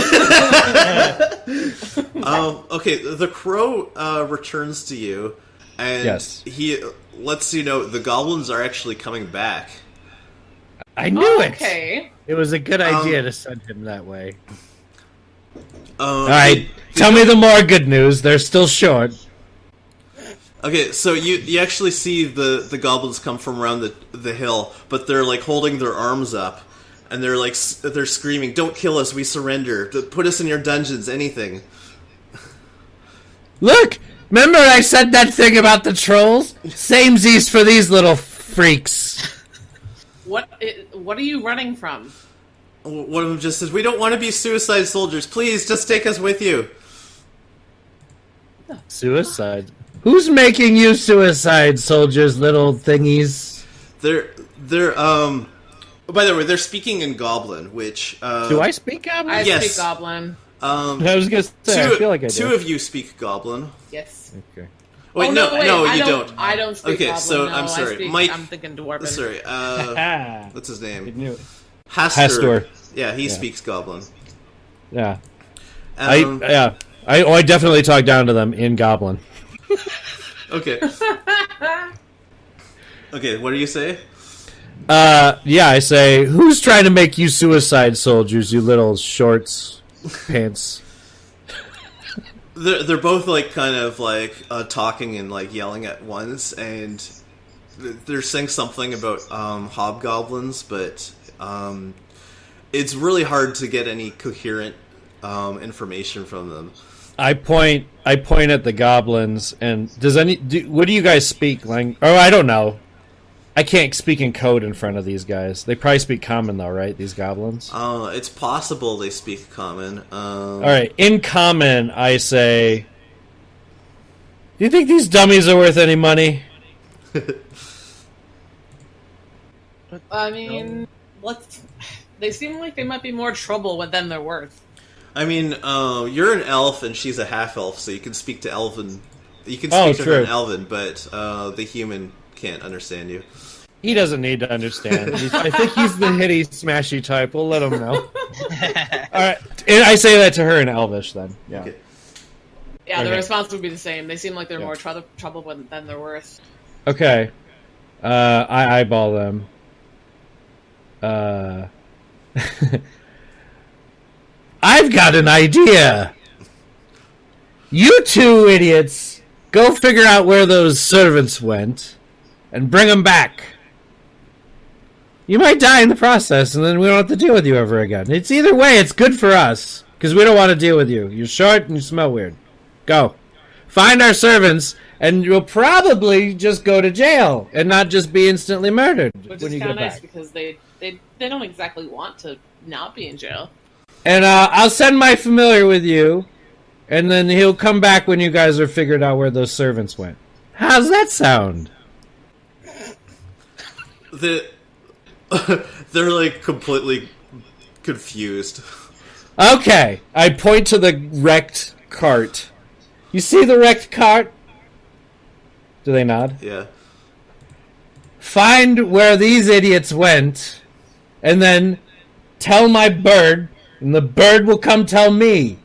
okay, the crow returns to you, and Yes. he lets you know the goblins are actually coming back. I knew it. Okay. It was a good idea to send him that way. All All right, tell me the more good news. They're still short. Okay, so you actually see the goblins come from around the hill, but they're like holding their arms up, and they're like they're screaming, "Don't kill us! We surrender! Put us in your dungeons! Anything!" Look, remember I said that thing about the trolls? Samesies for these little freaks. What are you running from? One of them just says, "We don't want to be suicide soldiers. Please, just take us with you." Suicide. Who's making you suicide soldiers, little thingies? They're By the way, they're speaking in Goblin, which Do I speak Goblin? I Yes. speak Goblin. I was gonna say, I feel like I do. two of you speak Goblin. Yes. Okay. Wait, Oh, no, wait, you I don't. I don't speak Okay, Goblin. so no, I'm sorry, I speak, Mike. I'm thinking Dwarven. Sorry, Ah, what's his I name? knew it. Hastur. Hastur. Yeah, he speaks Goblin. Yeah. Um, I definitely talk down to them in Goblin. Okay. Okay, what do you say? Yeah, I say, who's trying to make you suicide soldiers, you little shorts, pants? They're both like kind of like talking and like yelling at once, and they're saying something about hobgoblins, but it's really hard to get any coherent information from them. I point at the goblins, and what do you guys speak? Oh, I don't know. I can't speak in code in front of these guys. They probably speak common though, right? These goblins. It's possible they speak common. All right, in common, I say, do you think these dummies are worth any money? I mean, they seem like they might be more trouble than they're worth. I mean, you're an elf and she's a half elf, so you can speak to Elven. You can Oh, speak to her true. in Elven, but the human can't understand you. He doesn't need to understand. I think he's the hitty, smashy type. We'll let him know. All right. And I say that to her in Elvish, then. Yeah. Okay. Yeah, the Okay. response would be the same. They seem like they're Yeah. more trouble than they're worth. Okay. I eyeball them. I've got an idea. You two idiots, go figure out where those servants went and bring them back. You might die in the process, and then we don't have to deal with you ever again. It's either way, it's good for us, because we don't want to deal with you. You're short and you smell weird. Go. Find our servants, and you'll probably just go to jail and not just be instantly murdered Which when is you kind get of nice back. because they don't exactly want to not be in jail. And I'll send my familiar with you, and then he'll come back when you guys are figured out where those servants went. How's that sound? They're like completely confused. Okay, I point to the wrecked cart. You see the wrecked cart? Do they nod? Yeah. Find where these idiots went, and then tell my bird, and the bird will come tell me,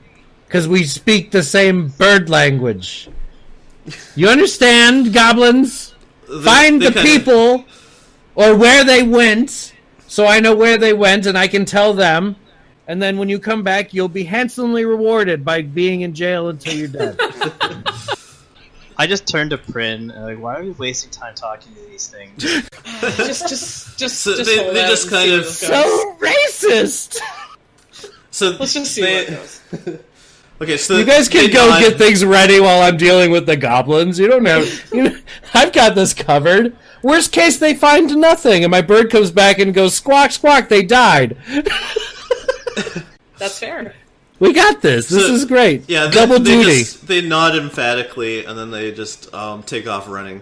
because we speak the same bird language. You understand, goblins? Find They the kinda- people, or where they went, so I know where they went, and I can tell them. And then when you come back, you'll be handsomely rewarded by being in jail until you're dead. I just turned to Prin, and like, why are we wasting time talking to these things? Just So they hold out just and kind see of- what goes. So racist! So Let's just see they, what goes. Okay, so You guys can they go nod- get things ready while I'm dealing with the goblins. You don't have... I've got this covered. Worst case, they find nothing, and my bird comes back and goes, squawk, squawk, they died. That's fair. We got this. This So- is great. Yeah, Double duty. They nod emphatically, and then they just take off running.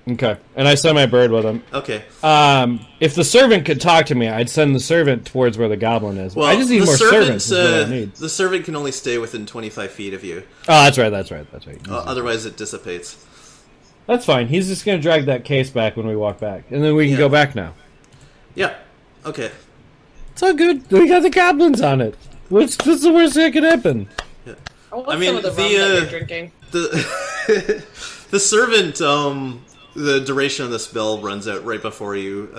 Okay, and I send my bird with him. Okay. If the servant could talk to me, I'd send the servant towards where the goblin is. Well, I just need the more servant, servants. Is what I need. the servant can only stay within 25 feet of you. Oh, that's right. That's right. Otherwise, it dissipates. That's fine. He's just going to drag that case back when we walk back, and then we can Yeah. go back now. Yeah. Okay. It's all good. We got the goblins on it. What's the worst that could happen? I want I mean, some of the rum that you're drinking. The the servant. The duration of the spell runs out right before you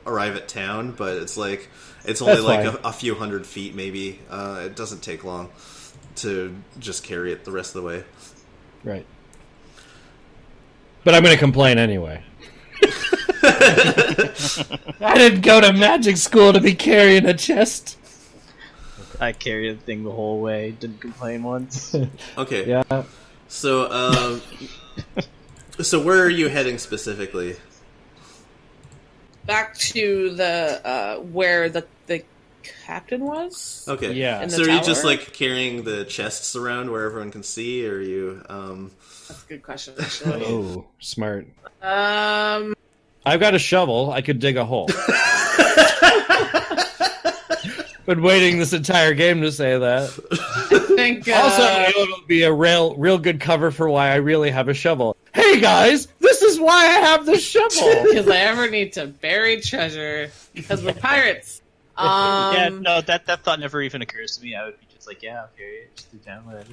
arrive at town, but it's only That's like fine. a few hundred feet, maybe. It doesn't take long to just carry it the rest of the way. Right. But I'm going to complain anyway. I didn't go to magic school to be carrying a chest. I carried the thing the whole way, didn't complain once. Okay. Yeah. So, so where are you heading specifically? Back to the where the captain was. Okay. Yeah. In the So are you just tower? like carrying the chests around where everyone can see, or are you? That's a good question. Actually. Oh, smart. Um, I've got a shovel. I could dig a hole. Been waiting this entire game to say that. I think Also, it'll be a real good cover for why I really have a shovel. Hey guys, this is why I have the shovel. because I ever need to bury treasure because we're pirates. Yeah, no, that thought never even occurs to me. I would be just like, yeah, I'll carry it, just through town, whatever.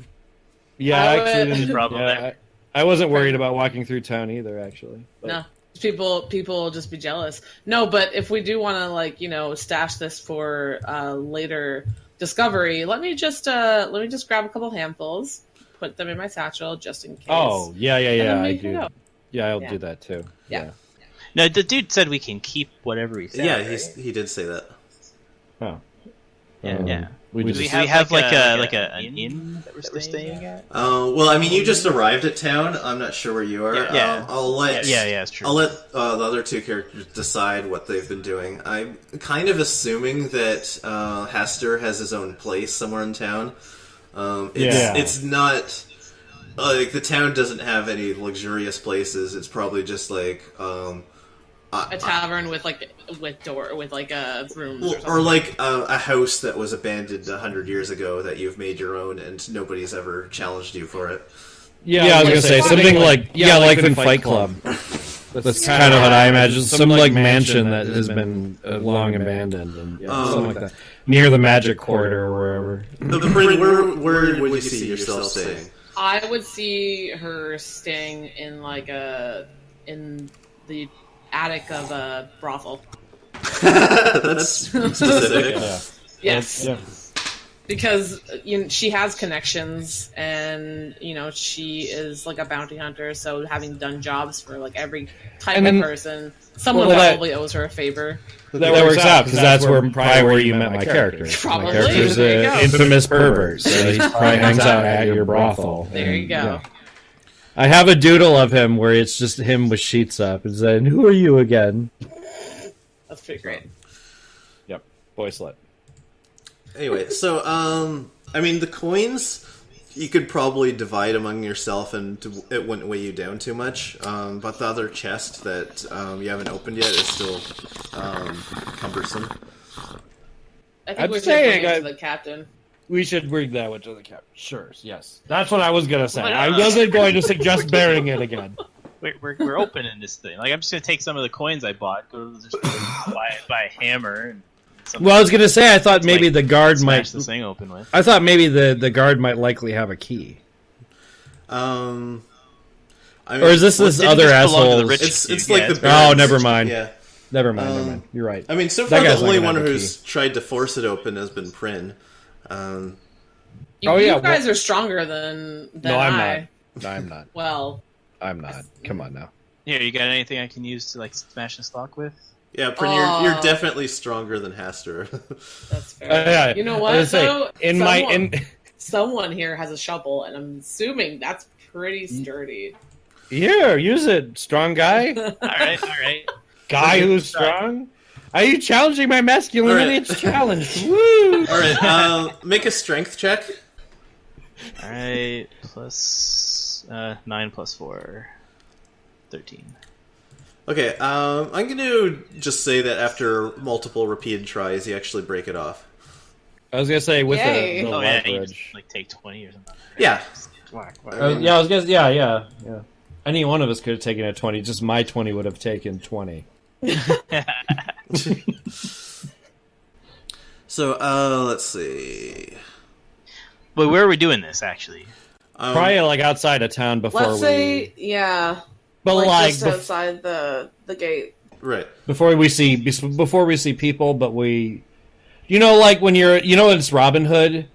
Yeah, I I actually would- didn't. Problem yeah, there. I wasn't worried about walking through town either, actually. But- No, people will just be jealous. No, but if we do want to stash this for later discovery, let me just grab a couple handfuls, put them in my satchel just in case. Oh, yeah, And then I we can do. go. Yeah, I'll Yeah. do that too. Yeah. No, the dude said we can keep whatever we said. Yeah, right? he did say that. Oh. Yeah, yeah. We Do just we have like an inn that we're staying at? Well, I mean, you just arrived at town. I'm not sure where you are. Yeah. I'll let Yeah, it's true. I'll let the other two characters decide what they've been doing. I'm kind of assuming that Hester has his own place somewhere in town. It's not like the town doesn't have any luxurious places. It's probably just like A tavern with rooms or something. or like a house that was abandoned 100 years ago that you've made your own and nobody's ever challenged you for it. Yeah, I was gonna say something like like in Fight Club. That's kind of what I imagine. Some like mansion that has been long abandoned and something like that. Near the magic corridor or wherever. Where would you see yourself staying? I would see her staying in in the attic of a brothel. That's specific. Yes. Yeah. Because she has connections, and she is like a bounty hunter. So having done jobs for like every type of person, someone probably owes her a favor. That works out because that's probably where you met my character. Probably. My character's an infamous pervert, so he probably hangs out at your brothel. There you go. Yeah. I have a doodle of him where it's just him with sheets up and saying, "Who are you again?" That's pretty great. Yep, boy slut. Anyway, so the coins you could probably divide among yourself, and it wouldn't weigh you down too much. But the other chest that you haven't opened yet is still cumbersome. I think we should bring it to the captain. We should bring that one to the captain. Sure, yes. That's what I was gonna say. I wasn't going to suggest burying it again. We're opening this thing. Like, I'm just gonna take some of the coins I bought, go to the store, buy a hammer. And well, I was gonna say I thought maybe the guard might smash this thing open with. I thought maybe the guard might likely have a key. Or is this other asshole? It's like the oh, never mind. Yeah. Never mind. You're right. I mean, so far the only one who's tried to force it open has been Prin. You guys are stronger than No, I'm not. No, I'm not. Well, I'm not. Come on now. Here, you got anything I can use to like smash this lock with? Yeah, Prin, you're definitely stronger than Haster. That's fair. Yeah, you know what? Though? Someone here has a shovel, and I'm assuming that's pretty sturdy. Here, use it, strong guy. all right. Guy who's strong. Are you challenging my masculinity? Right. It's challenged. Woo! All right, make a strength check. All right, plus 9 plus 4, 13. Okay, I'm going to just say that after multiple repeated tries, you actually break it off. I was going to say with the you just, like take 20 or something. Yeah. Yeah, I was going to yeah. Any one of us could have taken a 20. Just my 20 would have taken 20. So, let's see. But where are we doing this, actually? Probably like outside of town before Let's say, yeah. But like just outside the gate. Right. Before we see people, but we... like when it's Robin Hood,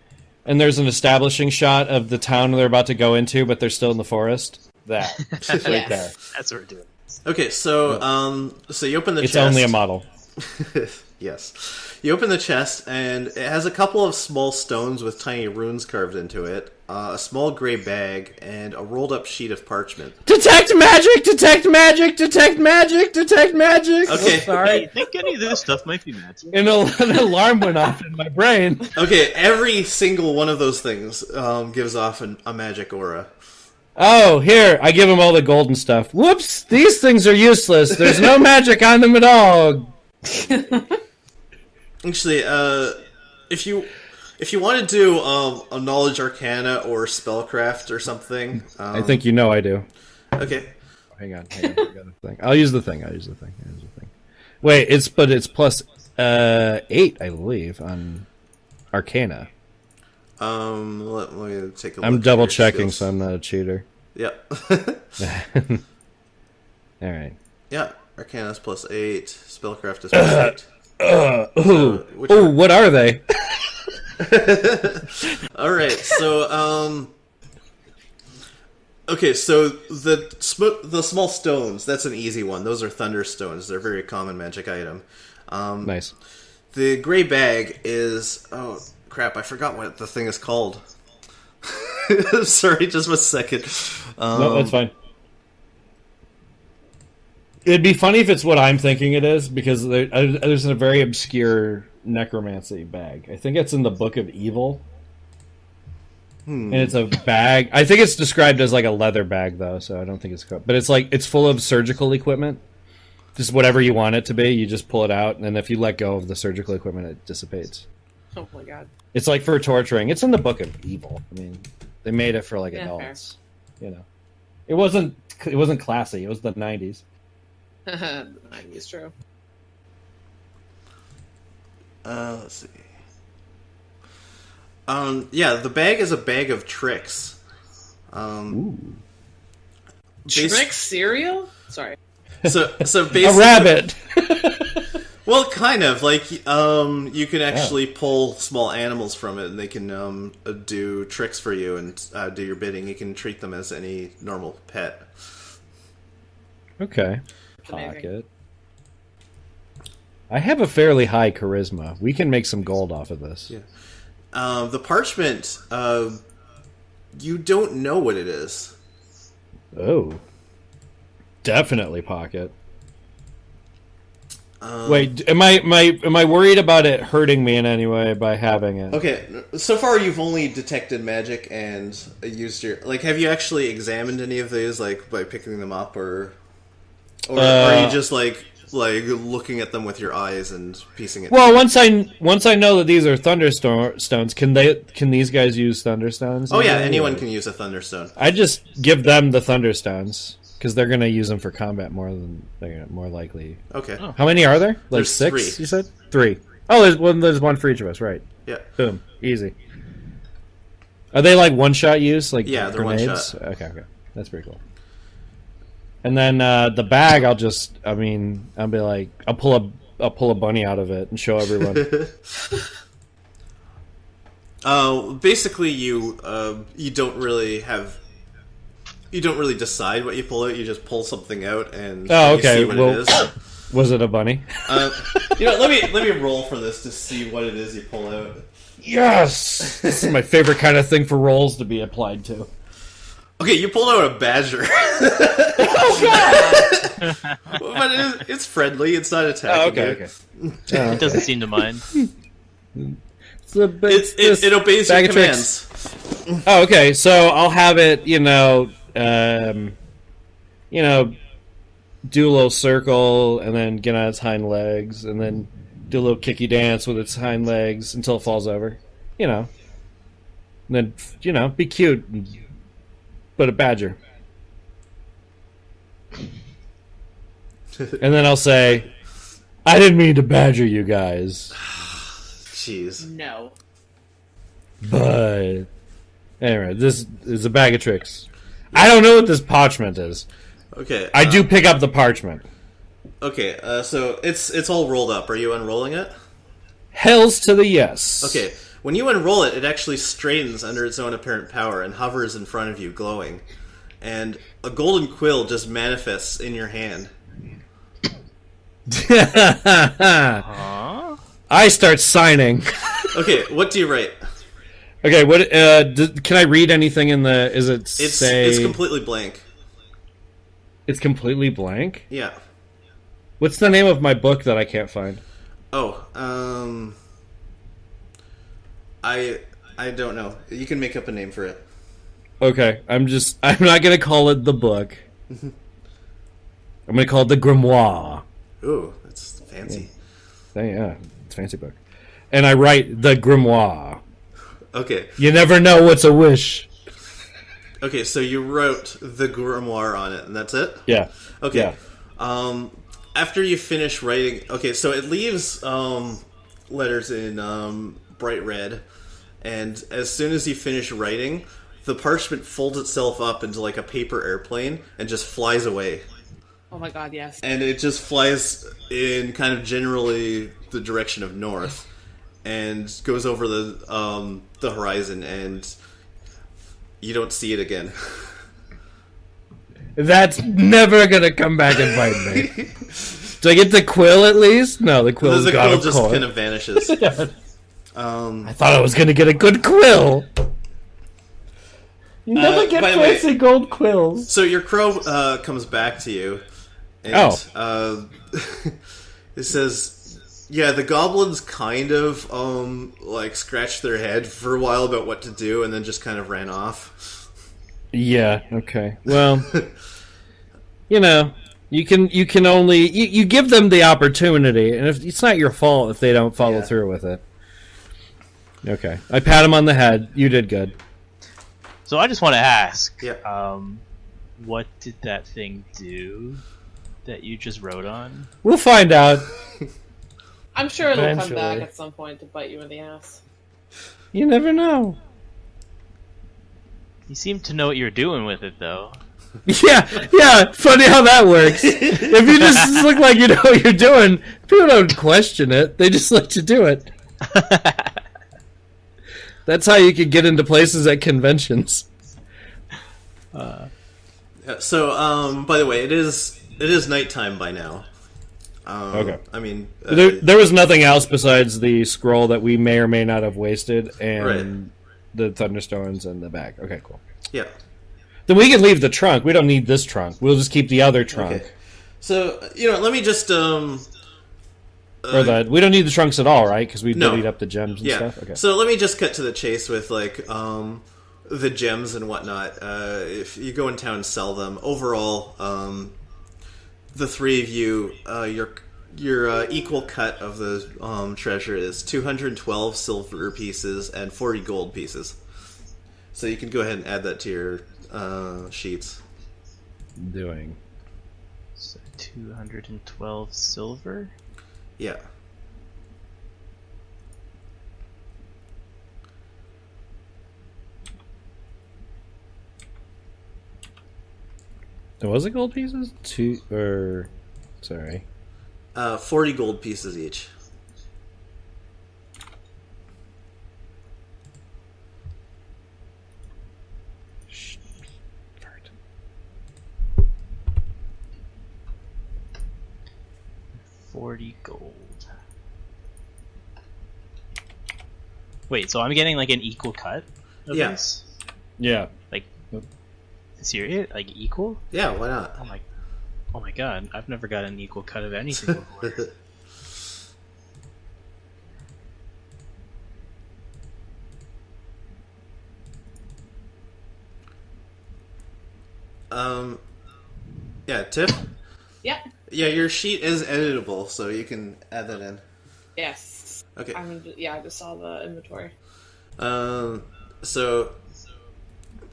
and there's an establishing shot of the town they're about to go into, but they're still in the forest? That. Right there. That's what we're doing. Okay, so so you open the chest. It's only a model. Yes. You open the chest, and it has a couple of small stones with tiny runes carved into it, a small gray bag, and a rolled-up sheet of parchment. Detect magic! Detect magic! Detect magic! Detect magic! Okay. Oh, sorry. I think any of this stuff might be magic. An alarm went off in my brain. Okay, every single one of those things gives off a magic aura. Oh, here, I give them all the golden stuff. Whoops, these things are useless. There's no magic on them at all. Actually, if you want to do a knowledge arcana or spellcraft or something, I think I do. Okay. Hang on. I got a thing. I'll use the thing. Wait, it's plus 8, I believe, on arcana. Let me take a look. I'm double checking, so I'm not a cheater. Yep. All right. Yeah, arcana is plus 8, spellcraft is plus 8. What are they? All right, so okay, so the small stones, that's an easy one. Those are thunderstones. They're a very common magic item. Nice. The gray bag is crap, I forgot what the thing is called. Sorry, just a second. No, that's fine. It'd be funny if it's what I'm thinking it is, because there's a very obscure necromancy bag. I think it's in the Book of Evil. And it's a bag. I think it's described as like a leather bag, though, so I don't think it's... But it's full of surgical equipment. Just whatever you want it to be, you just pull it out, and then if you let go of the surgical equipment, it dissipates. Oh my god. It's like for torturing. It's in the Book of Evil. I mean, they made it for like adults. Fair. It wasn't classy. It was the 90s. 90's true. Let's see. Yeah, the bag is a bag of tricks. Trick cereal? Sorry. So basically, A rabbit. well, kind of like you can actually pull small animals from it, and they can do tricks for you and do your bidding. You can treat them as any normal pet. Okay. Amazing. Pocket. I have a fairly high charisma. We can make some gold off of this. Yeah. The parchment, you don't know what it is. Oh. Definitely pocket. Wait, am I worried about it hurting me in any way by having it? Okay, so far you've only detected magic and used your... Like, have you actually examined any of these, like, by picking them up, or are you just, like looking at them with your eyes and piecing it Well, once I know that these are thunderstones, can these guys use thunderstones? Oh yeah, anyone can use a thunderstone. I just give them the thunderstones because they're going to use them for combat more likely. Okay. How many are there? Like There's 6, 3. you said? 3. Oh, there's one for each of us, right. Yeah. Boom. Easy. Are they like one-shot use? Like Yeah, they're grenades? one-shot. Okay. That's pretty cool. And then the bag, I'll be like, I'll pull a bunny out of it and show everyone. Basically, you don't really decide what you pull out. You just pull something out and you see what it is. Was it a bunny? Let me roll for this to see what it is you pull out. Yes, this is my favorite kind of thing for rolls to be applied to. Okay, you pulled out a badger. Oh god! But it's friendly. It's not attacking. Okay. It doesn't seem to mind. It obeys your commands. Oh, okay. So I'll have it, do a little circle, and then get on its hind legs, and then do a little kicky dance with its hind legs until it falls over. And then, be cute, but a badger. And then I'll say, I didn't mean to badger you guys. Jeez. No. But anyway, this is a bag of tricks. I don't know what this parchment is. Okay. I do pick up the parchment. Okay, so it's all rolled up. Are you unrolling it? Hells to the yes. Okay. When you unroll it, it actually straightens under its own apparent power and hovers in front of you, glowing. And a golden quill just manifests in your hand. I start signing. Okay, what do you write? Okay, what? Can I read anything in the? Is it say? It's completely blank. It's completely blank. Yeah. What's the name of my book that I can't find? Oh, I don't know. You can make up a name for it. Okay, I'm not gonna call it the book. I'm gonna call it the grimoire. Ooh, that's fancy. Yeah, it's a fancy book. And I write the grimoire. Okay. You never know what's a wish. Okay, so you wrote the grimoire on it, and that's it? Yeah. Okay. Yeah. After you finish writing... Okay, so it leaves letters in bright red, and as soon as you finish writing, the parchment folds itself up into like a paper airplane and just flies away. Oh my god, yes. And it just flies in kind of generally the direction of north, and goes over the horizon, and you don't see it again. That's never gonna come back and bite me. Do I get the quill at least? No, the quill's The gone. quill just kind of vanishes. I thought I was gonna get a good quill. You never get by the way- fancy gold quills. So your crow comes back to you, and it says, "Yeah, the goblins kind of like scratched their head for a while about what to do, and then just kind of ran off." Yeah. Okay. Well, you can only you give them the opportunity, and if it's not your fault if they don't follow through with it. Okay. I pat him on the head. You did good. So I just want to ask, Yeah. what did that thing do that you just rode on? We'll find out. I'm sure it'll come Eventually. back at some point to bite you in the ass. You never know. You seem to know what you're doing with it, though. Yeah. Funny how that works. If you just look like you know what you're doing, people don't question it. They just let you do it. That's how you can get into places at conventions. So, by the way, it is nighttime by now. Okay. I mean, There was nothing else besides the scroll that we may or may not have wasted, and the thunderstorms and the bag. Okay, cool. yeah. Then we can leave the trunk. We don't need this trunk. We'll just keep the other trunk. Okay. So, let me just Or we don't need the trunks at all, right? Because we No. divvied up the gems and stuff. Okay. So let me just cut to the chase with the gems and whatnot. If you go in town and sell them, overall, the three of you, your equal cut of the treasure is 212 silver pieces and 40 gold pieces. So you can go ahead and add that to your sheets. Doing. So 212 silver? Yeah. Was it gold pieces? 40 gold pieces each. Fart. 40 gold. Wait, so I'm getting like an equal cut of Yeah. this? Yeah. Like, serious? Like equal? Yeah, why not? Oh my god, I've never got an equal cut of anything before. Yeah, Tiff? Yep. Yeah, your sheet is editable, so you can add that in. Yes. Okay. I just saw the inventory. So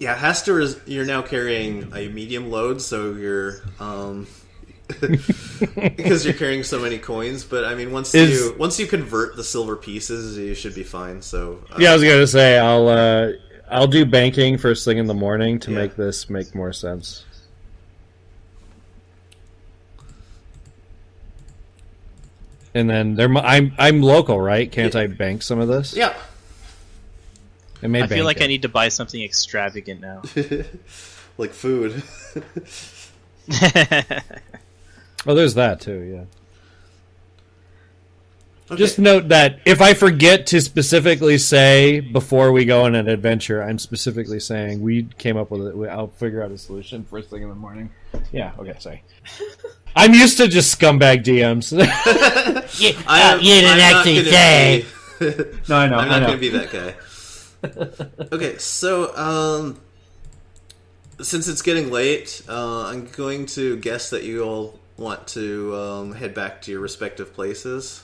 yeah, Hester you're now carrying a medium load, so you're because you're carrying so many coins. But I mean, once you convert the silver pieces, you should be fine. So Yeah, I was gonna say I'll do banking first thing in the morning to make this make more sense. And then I'm local, right? Can't I bank some of this? yeah. I feel like I need to buy something extravagant now. Like food. Oh, there's that too. Yeah. Okay. Just note that if I forget to specifically say before we go on an adventure, I'm specifically saying we came up with it. I'll figure out a solution first thing in the morning. Yeah. Okay. Sorry. I'm used to just scumbag DMs. You didn't actually say. No, I know. I'm not going to be that guy. Okay, so since it's getting late, I'm going to guess that you all want to head back to your respective places.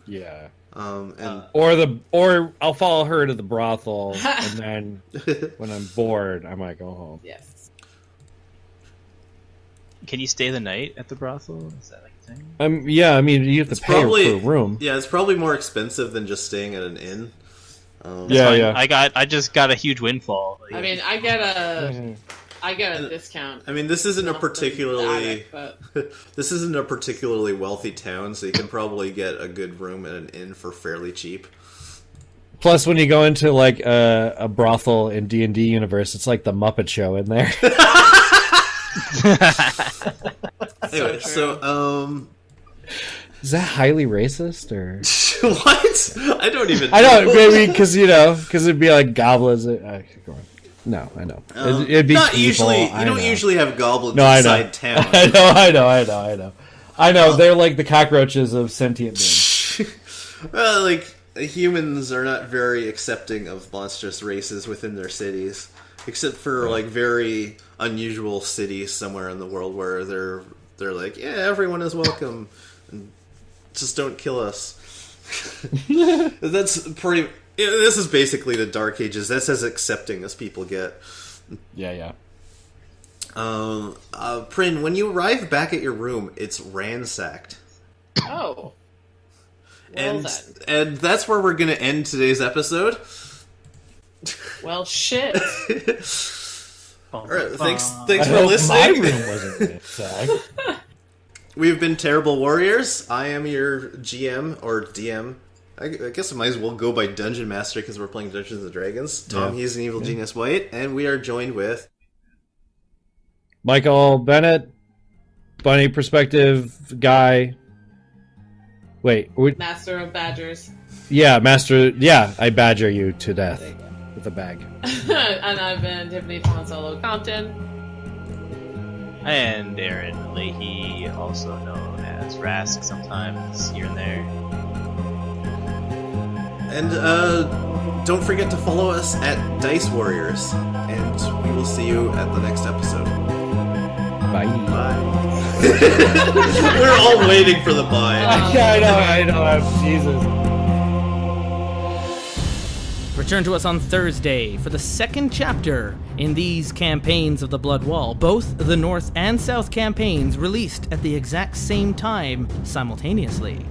Yeah. And Or I'll follow her to the brothel, and then when I'm bored, I might go home. Yes. Can you stay the night at the brothel? Is that like a thing? Yeah, I mean, you have to pay for a room. Yeah, it's probably more expensive than just staying at an inn. Yeah. I just got a huge windfall. I mean, I get a discount. I mean, this isn't a Not the particularly attic, but this isn't a particularly wealthy town, so you can probably get a good room at an inn for fairly cheap. Plus, when you go into like a brothel in D&D universe, it's like the Muppet Show in there. Anyway, so is that highly racist or what? I don't even. I don't maybe because it'd be like goblins. Go on. No, I know. It'd be not people, usually. You I don't know. usually have goblins No, I inside town. I know. They're like the cockroaches of sentient beings. Well, like humans are not very accepting of monstrous races within their cities, except for like very unusual cities somewhere in the world where they're like, yeah, everyone is welcome, and just don't kill us. That's pretty. This is basically the Dark Ages. That's as accepting as people get. Yeah. Prin, when you arrive back at your room, it's ransacked. Oh. And that's where we're going to end today's episode. Well, shit. All right, thanks I for hope listening. My room wasn't ransacked. We've been Terrible Warriors. I am your GM or DM. I guess I might as well go by Dungeon Master because we're playing Dungeons and Dragons. Tom, he's an evil genius white, and we are joined with Michael Bennett, bunny perspective guy. Wait, Master of Badgers. yeah, master. Yeah, I badger you to death with a bag. And I've been Tiffany Fonsolo Compton. And Aaron Lahey, also known as Rask sometimes here and there. And don't forget to follow us at Dice Warriors, and we will see you at the next episode. Bye. Bye. We're all waiting for the bye. I know. Jesus. Return to us on Thursday for the second chapter in these campaigns of the Blood Wall. Both the North and South campaigns released at the exact same time simultaneously.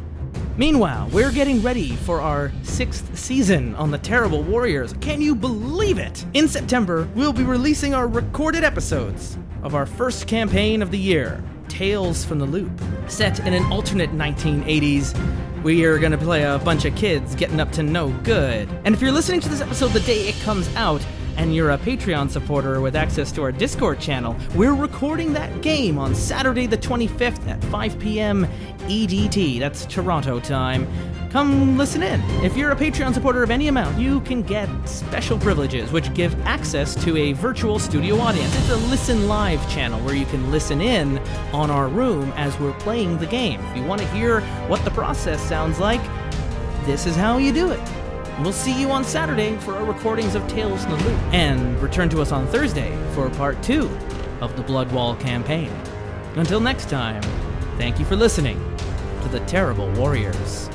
Meanwhile, we're getting ready for our 6th season on the Terrible Warriors. Can you believe it? In September, we'll be releasing our recorded episodes of our first campaign of the year, Tales from the Loop. Set in an alternate 1980s, we are going to play a bunch of kids getting up to no good. And if you're listening to this episode the day it comes out, and you're a Patreon supporter with access to our Discord channel, we're recording that game on Saturday the 25th at 5 p.m. EDT. That's Toronto time. Come listen in. If you're a Patreon supporter of any amount, you can get special privileges, which give access to a virtual studio audience. It's a listen live channel where you can listen in on our room as we're playing the game. If you want to hear what the process sounds like, this is how you do it. We'll see you on Saturday for our recordings of Tales from the Loop, and return to us on Thursday for part 2 of the Blood Wall campaign. Until next time, thank you for listening to the Terrible Warriors.